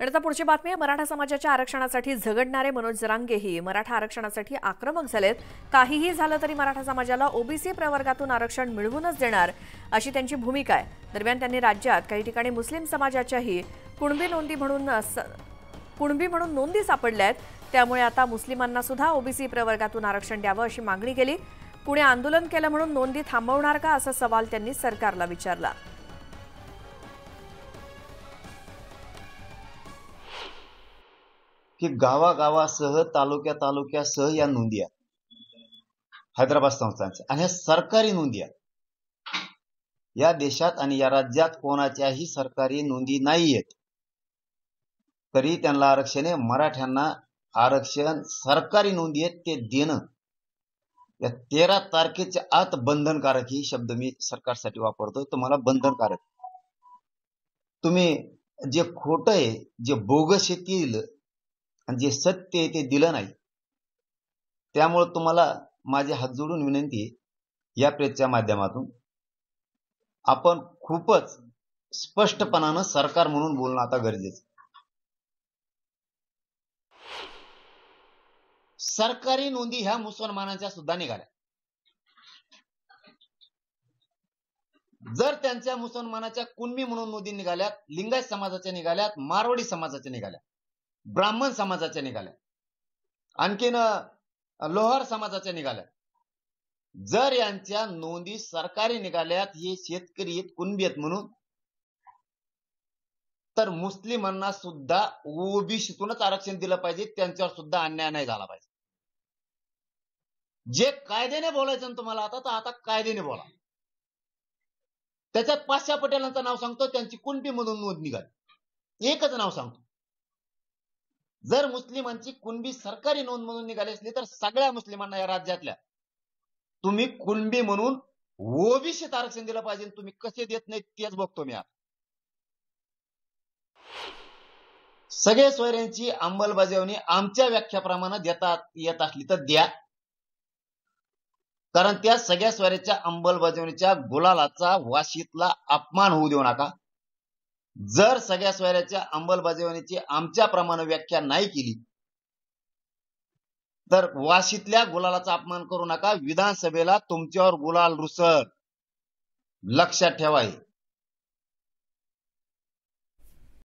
आणि आता पुढची बातमी आहे. मराठा समाजाच्या आरक्षणासाठी झगडणारे मनोज जरांगेही मराठा आरक्षणासाठी आक्रमक झालेत. काहीही झालं तरी मराठा समाजाला ओबीसी प्रवर्गातून आरक्षण मिळवूनच देणार अशी त्यांची भूमिका आहे. दरम्यान त्यांनी राज्यात काही ठिकाणी मुस्लिम समाजाच्याही कुणबी म्हणून नोंदी सापडल्या आहेत. त्यामुळे आता मुस्लिमांना सुद्धा ओबीसी प्रवर्गातून आरक्षण द्यावं अशी मागणी केली. पुणे आंदोलन केलं म्हणून नोंदी थांबवणार का असा सवाल त्यांनी सरकारला विचारला. की गावागावासह तालुक्यासह या नोंदी आहेत हैदराबाद संस्थांच्या, आणि ह्या सरकारी नोंदी आहेत. या देशात आणि या राज्यात कोणाच्याही सरकारी नोंदी नाहीयेत, तरी त्यांना आरक्षण आहे. मराठ्यांना आरक्षण सरकारी नोंदी आहेत ते देणं या 13 तारखेच्या आत बंधनकारक, ही शब्द मी सरकारसाठी वापरतोय. तुम्हाला बंधनकारक. तुम्ही जे खोटं आहे, जे बोगस आहे ते दिलं आणि जे सत्य आहे ते दिलं नाही. त्यामुळे तुम्हाला माझे हात जोडून विनंती आहे, या प्रेसच्या माध्यमातून आपण खूपच स्पष्टपणानं सरकार म्हणून बोलणं आता गरजेचं. सरकारी नोंदी ह्या मुसलमानांच्या सुद्धा निघाल्या. जर त्यांच्या मुसलमानाच्या कुणबी म्हणून नोंदी निघाल्यात, लिंगायत समाजाच्या निघाल्यात, मारवाडी समाजाच्या निघाल्या, ब्राह्मण समाजाच्या निघाल्या, आणखीन लोहार समाजाच्या निघाल्या. जर यांच्या नोंदी सरकारी निघाल्यात, हे शेतकरी आहेत, कुणबी आहेत म्हणून, तर मुस्लिमांना सुद्धा ओबीसीतूनच आरक्षण दिलं पाहिजे. त्यांच्यावर सुद्धा अन्याय नाही झाला पाहिजे. जे कायद्याने बोलायचं ना तुम्हाला आता, तर आता कायद्याने बोला. त्याच्यात 500 पटेलांचं नाव सांगतो, त्यांची कुणबी म्हणून नोंद निघाली. एकच नाव सांगतो. जर मुस्लिमांची कुणबी सरकारी नोंद म्हणून निघाली असली, तर सगळ्या मुस्लिमांना या राज्यातल्या तुम्ही कुणबी म्हणून ओबीसीत आरक्षण दिलं पाहिजे. तुम्ही कसे देत नाही तेच बघतो मी आता. सगळे सोयऱ्यांची अंमलबजावणी आमच्या व्याख्याप्रमाणे देता येत असली तर द्या, कारण त्या सगळ्या सोयऱ्याच्या अंमलबजावणीच्या गुलालाचा वाशीतला अपमान होऊ देऊ नका. जर सगळ्या सोयऱ्याच्या अंमलबजावणीची आमच्याप्रमाणे व्याख्या नाही केली, तर वाशीतल्या गुलालाचा अपमान करू नका. विधानसभेला तुमच्यावर गुलाल रुसल, लक्षात ठेवा.